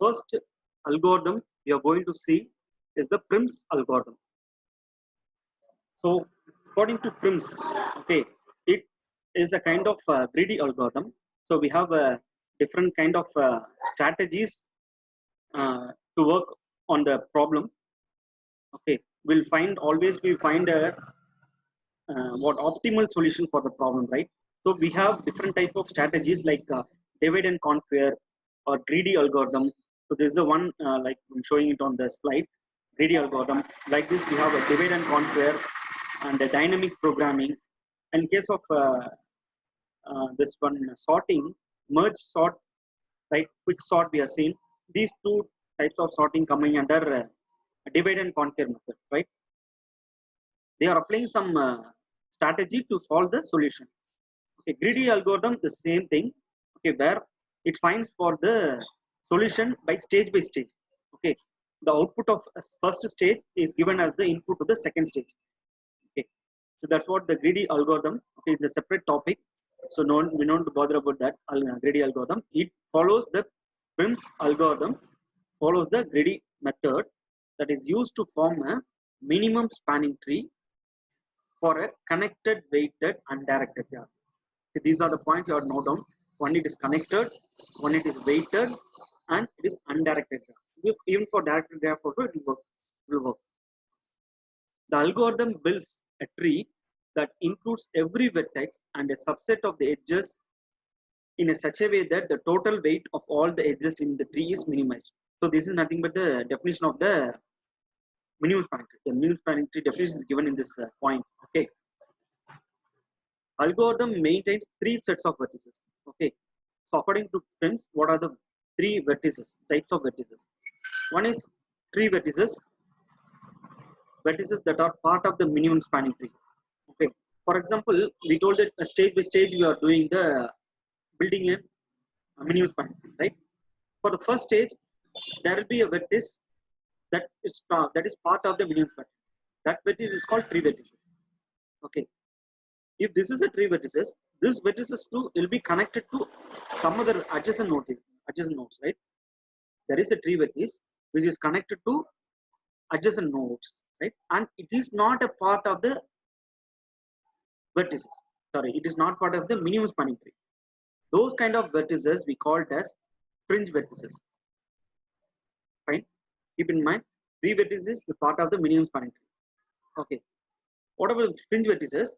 first algorithm we are going to see is the Prim's algorithm. So according to Prim's, okay, it is a kind of greedy algorithm. So we have different kind of strategies to work on the problem. Okay, we'll find a what optimal solution for the problem, right? So we have different type of strategies like divide and conquer or greedy algorithm. So this is the one like I'm showing it on the slide. Greedy algorithm. Like this, we have a divide and conquer and a dynamic programming. In case of this one sorting, merge sort, right? Quick sort we have seen. These two types of sorting coming under divide and conquer method, right? They are applying some strategy to solve the solution. Okay, greedy algorithm, the same thing. Okay, where it finds for the solution by stage. Okay, the output of first stage is given as the input to the second stage. Okay, so that's what the greedy algorithm. Okay, it's a separate topic, so we don't bother about that. Greedy algorithm. It follows the Prim's algorithm, follows the greedy method that is used to form a minimum spanning tree for a connected, weighted, undirected graph. So these are the points you have to note down. One it is connected, one it is weighted, and it is undirected graph. Even for directed graph also it will work. The algorithm builds a tree that includes every vertex and a subset of the edges in a such a way that the total weight of all the edges in the tree is minimized. So this is nothing but the definition of the minimum spanning tree. The minimum spanning tree definition is given in this point. Okay. Algorithm maintains three sets of vertices. Okay. So according to Prim's, what are the three vertices, types of vertices? One is tree vertices that are part of the minimum spanning tree. Okay. For example, we told that stage by stage we are doing the building a minimum spanning tree, right? For the first stage, there will be a vertex that is part of the minimum spanning. That vertex is called tree vertices. Okay. If this is a tree vertices, this vertices too will be connected to some other adjacent nodes, right? There is a tree vertex which is connected to adjacent nodes, right? And it is not a part of the vertices. Sorry, it is not part of the minimum spanning tree. Those kind of vertices we call it as fringe vertices. Fine. Keep in mind, tree vertices the part of the minimum spanning tree. Okay. What about fringe vertices?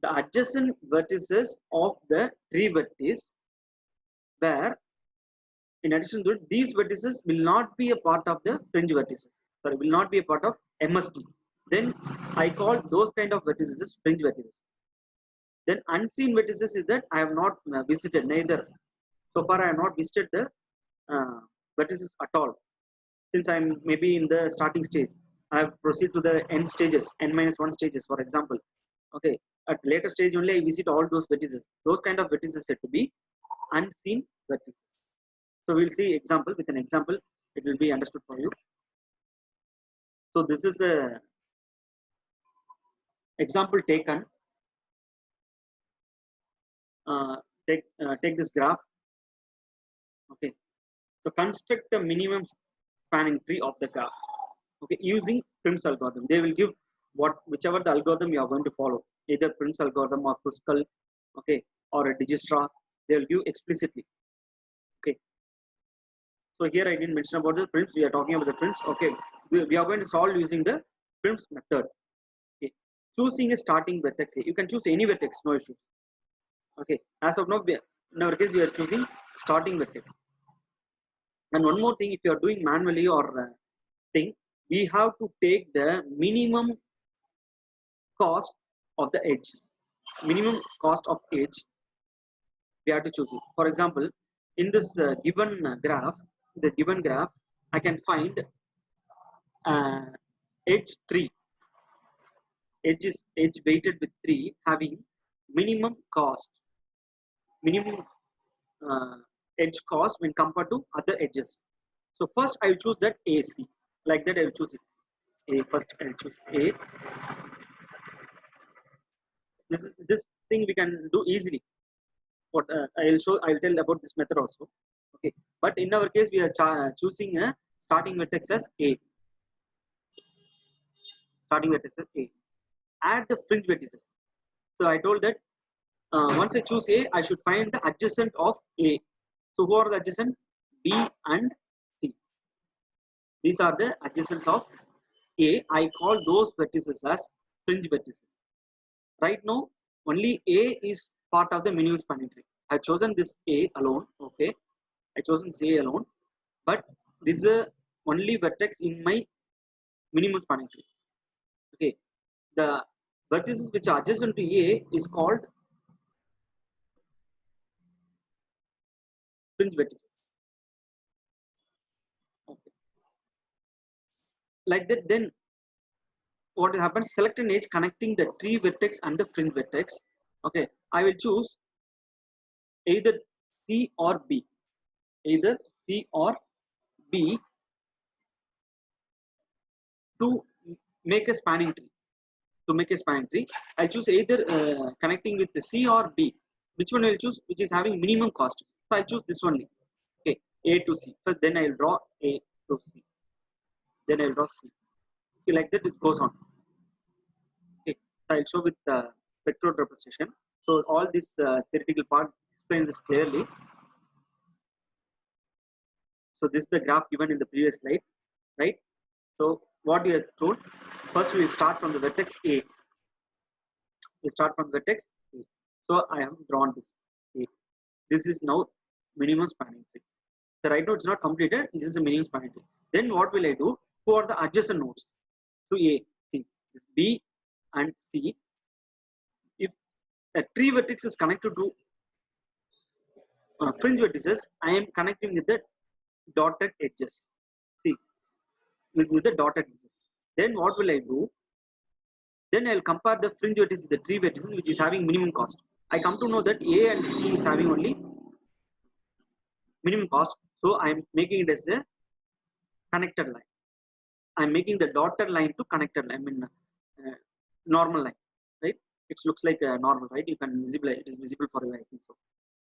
The adjacent vertices of the tree vertex, where in addition to it, these vertices will not be a part of the fringe vertices. Sorry, will not be a part of MST. Then I call those kind of vertices fringe vertices. Then unseen vertices is that I have not visited, neither so far I have not visited the vertices at all. Since I'm maybe in the starting stage, I have proceeded to the end stages, n-1 stages, for example. Okay, at later stage only I visit all those vertices. Those kind of vertices said to be unseen vertices. So we'll see example. With an example, it will be understood for you. So this is a example taken. Take this graph. Okay, so construct a minimum spanning tree of the graph. Okay, using Prim's algorithm. They will give whichever the algorithm you are going to follow, either Prim's algorithm or Kruskal, okay, or a Dijkstra. They will give explicitly. Okay. So here I didn't mention about the Prim's. We are talking about the Prim's. Okay, we are going to solve using the Prim's method. Okay, choosing a starting vertex. You can choose any vertex, no issues. Okay, as of now, in our case, we are choosing starting vertex. And one more thing, if you are doing manually or thing, we have to take the minimum cost of the edge. Minimum cost of edge, we have to choose it. For example, in this given graph, I can find edge 3. Edge weighted with 3 having minimum edge cost when compared to other edges. So first I will choose that AC. Like that I will choose it. First I will choose A. This thing we can do easily. What I will tell about this method also. Okay, but in our case we are choosing a starting vertex as A. Starting vertex as A. Add the fringe vertices. So I told that once I choose A, I should find the adjacent of A. So who are the adjacent? B and C. These are the adjacents of A. I call those vertices as fringe vertices. Right now, only A is part of the minimum spanning tree. I have chosen this A alone. Okay, I chosen this A alone, but this is a only vertex in my minimum spanning tree. Okay, the vertices which are adjacent to A is called fringe vertices. Okay, like that, then what happens? Select an edge connecting the tree vertex and the fringe vertex. Okay, I will choose either C or B. Either C or B to make a spanning tree. To make a spanning tree, I choose either connecting with the C or B. Which one I will choose? Which is having minimum cost. So I choose this only. Okay, A to C. First, then I will draw A to C. Then I will draw C. Okay, like that it goes on. Okay, so I will show with vector representation. So all this theoretical part explains this clearly. So this is the graph given in the previous slide, right? So what we have told, first we will start from the vertex A. We start from vertex A. So I have drawn this A. This is now minimum spanning tree. So right now it's not completed. This is a minimum spanning tree. Then what will I do? Who are the adjacent nodes to A? C. This B and C. If a tree vertex is connected to fringe vertices, I am connecting with the dotted edges. See, with the dotted edges. Then what will I do? Then I'll compare the fringe vertices with the tree vertices which is having minimum cost. I come to know that A and C is having only minimum cost. So I'm making it as a connected line. I'm making the dotted line to connected line. I mean, normal line, right? It looks like a normal, right? You can visible. It is visible for you, I think so.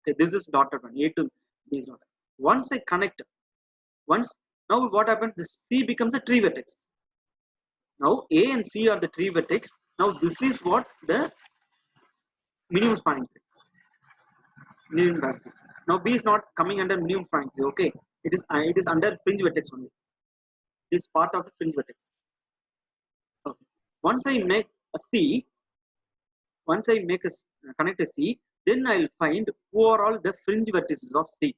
Okay, this is dotted one. A to B is dotted. Once I connect, once now what happens? This C becomes a tree vertex. Now A and C are the tree vertex. Now this is what the minimum spanning tree. Minimum spanning tree. Now B is not coming under minimum spanning tree. Okay, it is under fringe vertex only. It is part of the fringe vertex. Okay. Once I make a C, once I make a connect a C, then I'll find who are all the fringe vertices of C.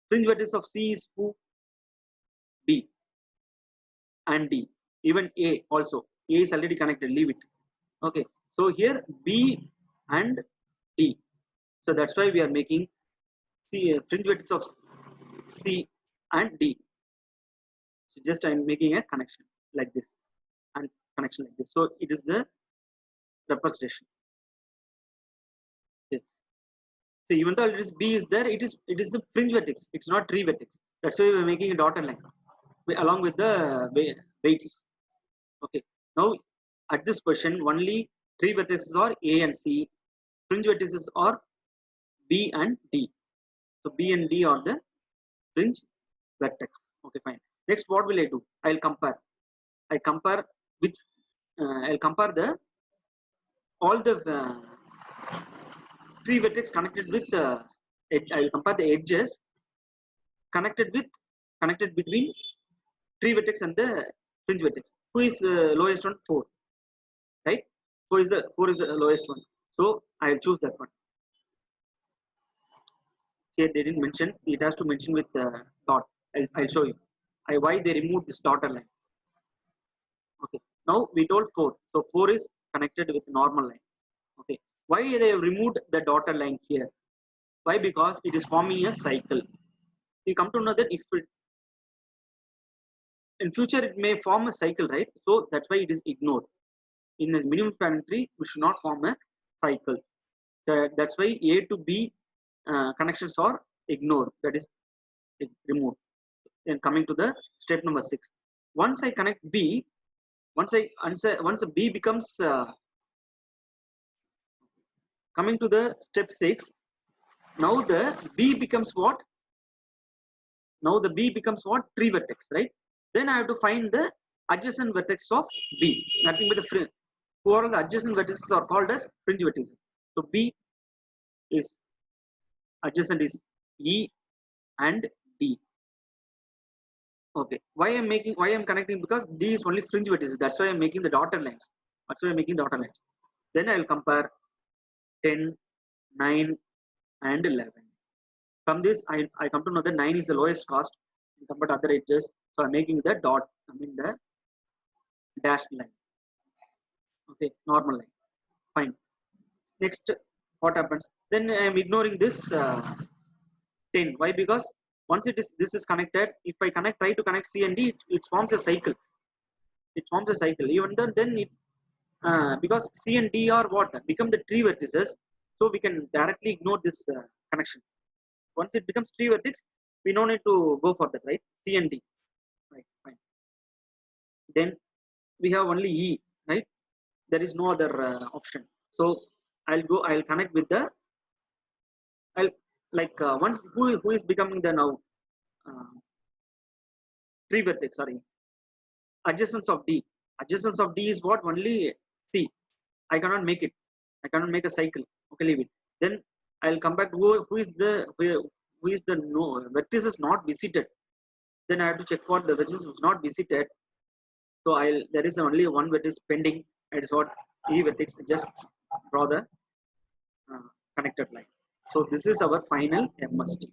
Fringe vertices of C is who? B and D. Even A also. A is already connected. Leave it. Okay. So here B and D. So that's why we are making C, fringe vertices of C and D. So just I'm making a connection like this and connection like this. So it is the representation. Okay. So even though B is there, it is the fringe vertex. It's not tree vertex. That's why we're making a dotted line along with the weights. Okay. Now at this question, only three vertices are A and C. Fringe vertices are B and D. So B and D are the fringe vertex. Okay, fine. Next, what will I do? I'll compare. I compare which I'll compare the all the three vertex connected with the edge. I will compare the edges connected between tree vertex and the fringe vertex. Who is lowest one? 4, right? 4 is the lowest one. So I will choose that one. Here they didn't mention. It has to mention with dot. I'll show you. Why they removed this dotted line. Okay. Now we told 4. So 4 is connected with normal line. Okay. Why they have removed the dotted line here? Why? Because it is forming a cycle. You come to know that if it, in future it may form a cycle, right? So that's why it is ignored. In a minimum spanning tree, we should not form a cycle. So that's why A to B connections are ignored. That is removed. Then coming to the step number 6. Once I connect B, once B becomes coming to the step 6. Now the B becomes what? Now the B becomes what? Tree vertex, right? Then I have to find the adjacent vertex of B. Nothing but the fringe. Who are the adjacent vertices are called as fringe vertices. So B is adjacent is E and D. Okay. Why I'm connecting? Because D is only fringe vertices. That's why I'm making the dotted lines. That's why I'm making dotted lines. Then I will compare 10, 9, and 11. From this, I come to know that 9 is the lowest cost compared to other edges. So I'm making the dot, the dashed line. Okay, normal line. Fine. Next, what happens? Then I am ignoring this 10. Why? Because once this is connected, if I try to connect C and D, it forms a cycle. It forms a cycle. Even then it because C and D are what become the tree vertices, so we can directly ignore this connection. Once it becomes tree vertex, we don't need to go for that, right? C and D, right? Fine. Then we have only E, right? There is no other option. So I'll connect with the I'll once who is becoming the now uh, tree vertex, sorry, adjacence of D. Adjacence of D is what? Only C. I cannot make it. I cannot make a cycle. Okay, leave it. Then I'll come back to who is the no vertex is not visited. Then I have to check for the vertex was not visited. So there is only one vertex pending. It is what E vertex. Just draw the connected line. So this is our final MST.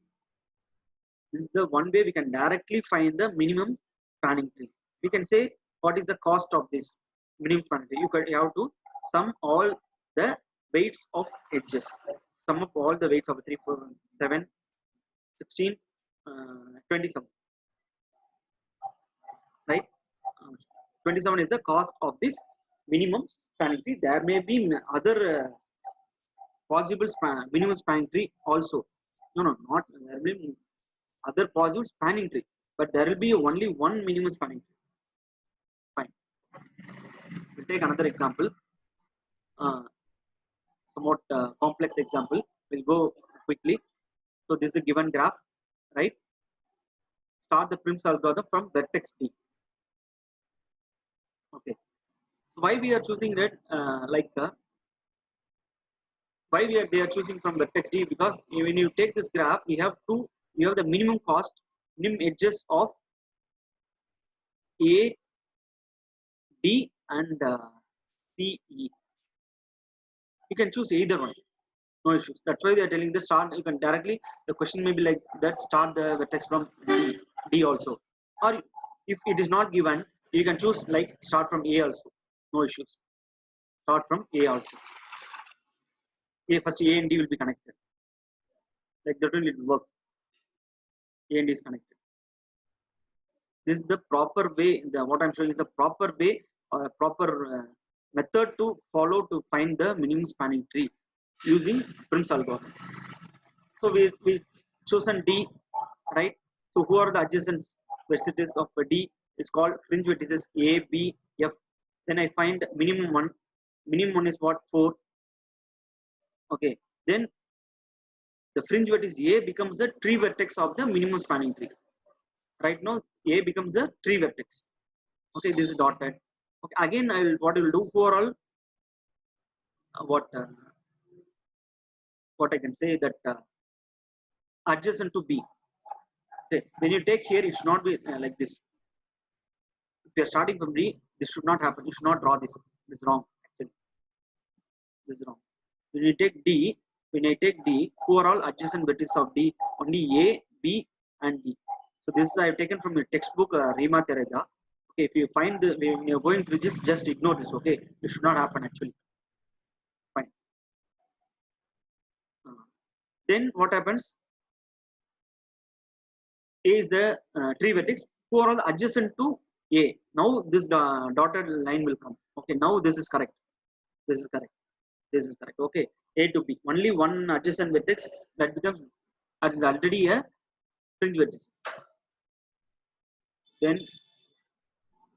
This is the one way we can directly find the minimum spanning tree. We can say what is the cost of this minimum spanning tree. You have to sum all the weights of edges. Sum up all the weights of 3, 4, 7, 16, 27. Right? 27 is the cost of this minimum spanning tree. There may be other possible minimum spanning tree also. No, not there will be other possible spanning tree, but there will be only one minimum spanning tree. Fine. We'll take another example, somewhat complex example. We'll go quickly. So this is a given graph, right? Start the Prim's algorithm from vertex D. Okay. So why we are choosing that? Why they are choosing from vertex D? Because when you take this graph, we have the minimum cost, minimum edges of A, D, and C, E. You can choose either one, no issues. That's why they are telling the start. You can directly, the question may be like that, start the vertex from D also, or if it is not given, you can choose like start from A also, no issues. Start from A also. First A and D will be connected, like that will work. A and D is connected. This is the proper way. What I'm showing is the proper way or a proper method to follow to find the minimum spanning tree using Prim's algorithm. So we chosen D, right? So who are the adjacent vertices of D? It's called fringe vertices A, B, F. Then I find minimum one. Minimum one is what? 4. Okay. Then the fringe vertex A becomes the tree vertex of the minimum spanning tree. Right now A becomes the tree vertex. Okay, this is dotted. Okay, again what I will do overall what I can say that adjacent to B. Okay, when you take here, it should not be like this. If you are starting from D, this should not happen. You should not draw this. This is wrong. Actually, this is wrong. When I take D, overall adjacent vertices of D only A, B, and D. So this I have taken from your textbook Rima Tereda. Okay, if you find when you're going through this, just ignore this. Okay, it should not happen actually. Fine. Then what happens? A is the tree vertex. Who are all adjacent to A. Now this dotted line will come. Okay, now this is correct. This is correct. This is correct. Okay, A to B. Only one adjacent vertex that becomes that is already a fringe vertex. Then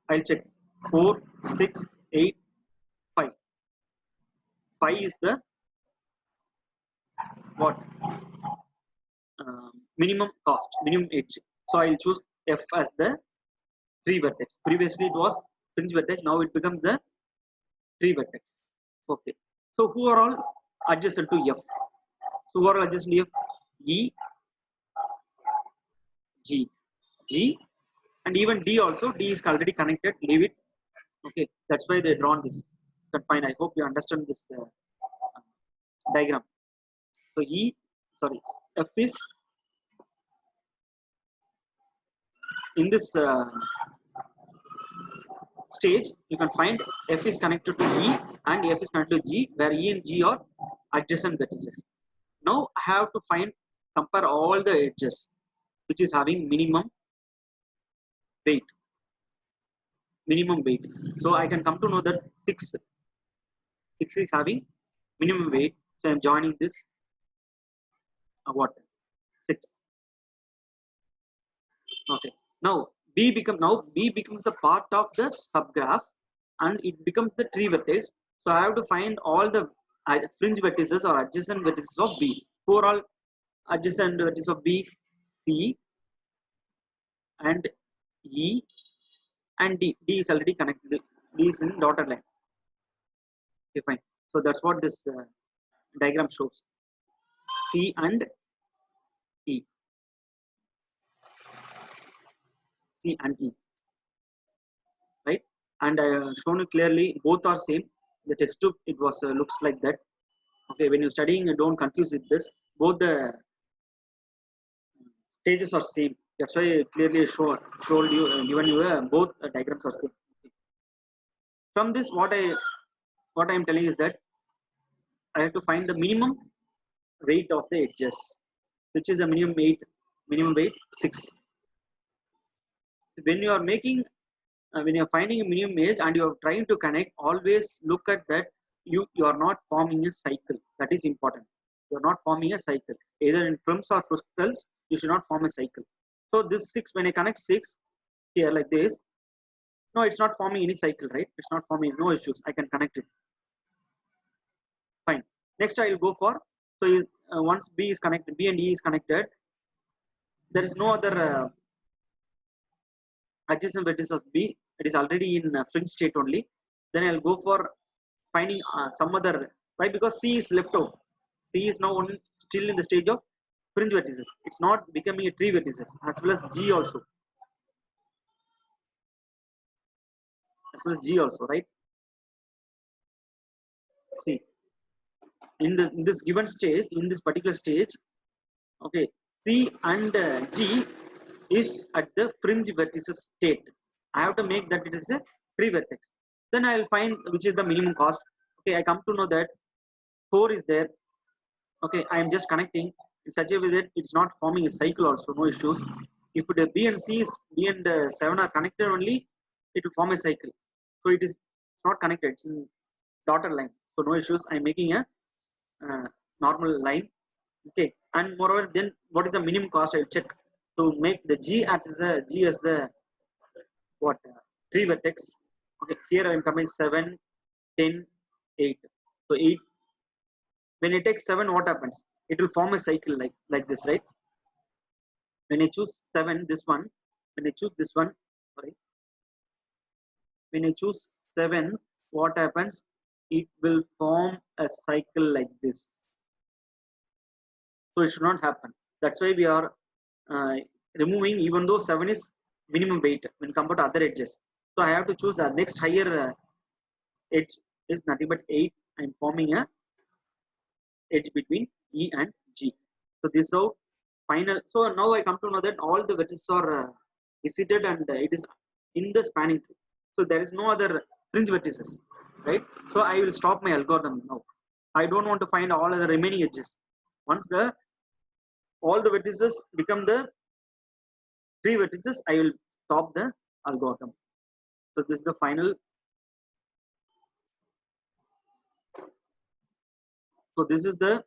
I'll check 4, 6, 8, 5. 5 is the what? Minimum cost, minimum edge. So I'll choose F as the tree vertex. Previously it was fringe vertex, now it becomes the tree vertex. Okay. So who are all adjacent to F? So who are all adjacent to F? E, G, G, and even D also. D is already connected. Leave it. Okay. That's why they drawn this. But fine. I hope you understand this diagram. So F is in this stage. You can find F is connected to E and F is connected to G, where E and G are adjacent vertices. Now I have to compare all the edges which is having minimum weight. So I can come to know that 6 is having minimum weight. So I'm joining this what 6. Okay. Now B becomes a part of the subgraph and it becomes the tree vertex. So I have to find all the fringe vertices or adjacent vertices of B. For all adjacent vertices of B, C and E and D. D is already connected. D is in dotted line. Okay, fine. So that's what this diagram shows. C and E. C and E. Right? And I shown you clearly both are same. The textbook it was looks like that. Okay, when you're studying, don't confuse with this. Both the stages are same. That's why I clearly showed you given you both diagrams are same. From this, what I am telling is that I have to find the minimum weight of the edges, which is the minimum weight 6. So when you are making when you are finding a minimum edge and you are trying to connect, always look at that you are not forming a cycle. That is important. You are not forming a cycle. Either in films or crystals, you should not form a cycle. So this 6, when I connect 6 here like this, no, it's not forming any cycle, right? It's not forming, no issues. I can connect it. Fine. Next, I will go for, so once B is connected, B and E is connected, there is no other adjacent vertex of B. It is already in fringe state only. Then I'll go for finding some other. Why? Because C is left out. C is now still in the stage of fringe vertices. It's not becoming a tree vertices, as well as G also. As well as G also, right? See, in this given stage, in this particular stage, okay, C and G is at the fringe vertices state. I have to make that it is a tree vertex. Then I will find which is the minimum cost. Okay, I come to know that 4 is there. Okay, I am just connecting in such a way that it's not forming a cycle also, no issues. If the B and C is B and 7 are connected only, it will form a cycle. So it is not connected, it's in dotted line. So no issues. I'm making a normal line. Okay, and moreover, then what is the minimum cost? I'll check to make the G as the what tree vertex. Okay, here I am coming 7, 10, 8. So 8. When it takes 7, what happens? It will form a cycle like this, right? When I choose 7, this one. When I choose this one, sorry. When I choose 7, what happens? It will form a cycle like this. So it should not happen. That's why we are removing, even though 7 is minimum weight when compared to other edges. So I have to choose the next higher edge is nothing but 8. I'm forming a edge between E and G. So this is how final. So now I come to know that all the vertices are visited and it is in the spanning tree. So there is no other fringe vertices, right? So I will stop my algorithm now. I don't want to find all other remaining edges. Once all the vertices become the tree vertices, I will stop the algorithm. So this is the final. So this is the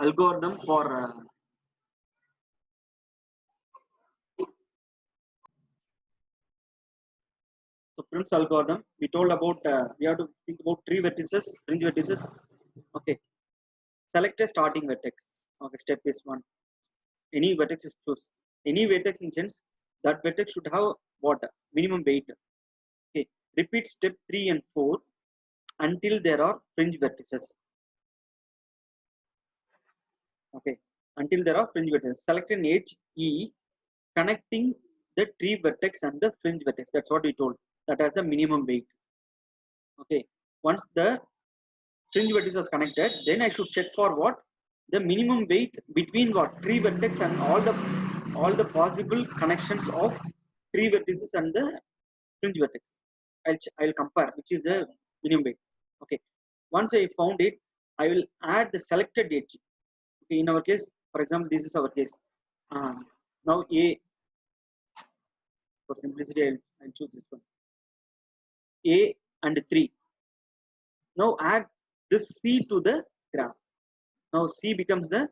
algorithm for so Prim's algorithm. We told about we have to think about tree vertices, fringe vertices. Okay, select a starting vertex. Okay, step is 1. Any vertex you choose. Any vertex in sense that vertex should have what? Minimum weight. Okay. Repeat step 3 and 4 until there are fringe vertices. Okay. Until there are fringe vertices. Select an edge E connecting the tree vertex and the fringe vertex. That's what we told. That has the minimum weight. Okay. Once the fringe vertex is connected, then I should check for what? The minimum weight between what? Tree vertex and all the possible connections of tree vertices and the fringe vertex. I'll compare which is the minimum weight. Okay. Once I found it, I will add the selected edge. Okay. In our case, for example, this is our case. Now A, for simplicity, I'll choose this one. A and 3. Now add this C to the graph. Now C becomes the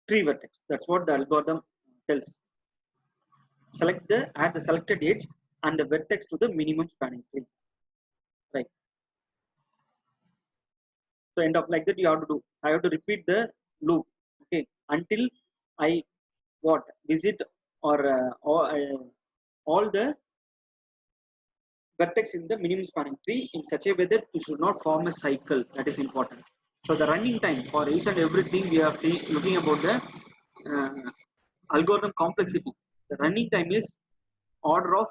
tree vertex. That's what the algorithm tells. Add the selected edge and the vertex to the minimum spanning tree. Right. So end up like that you have to do. I have to repeat the loop. Okay. Until I visit or all the vertex in the minimum spanning tree in such a way that it should not form a cycle. That is important. So the running time for each and everything we are looking about the algorithm complexity. The running time is order of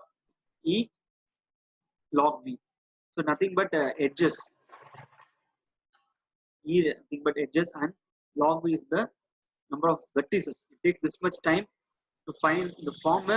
E log V. So nothing but edges. E nothing but edges and log V is the number of vertices. It takes this much time to find the form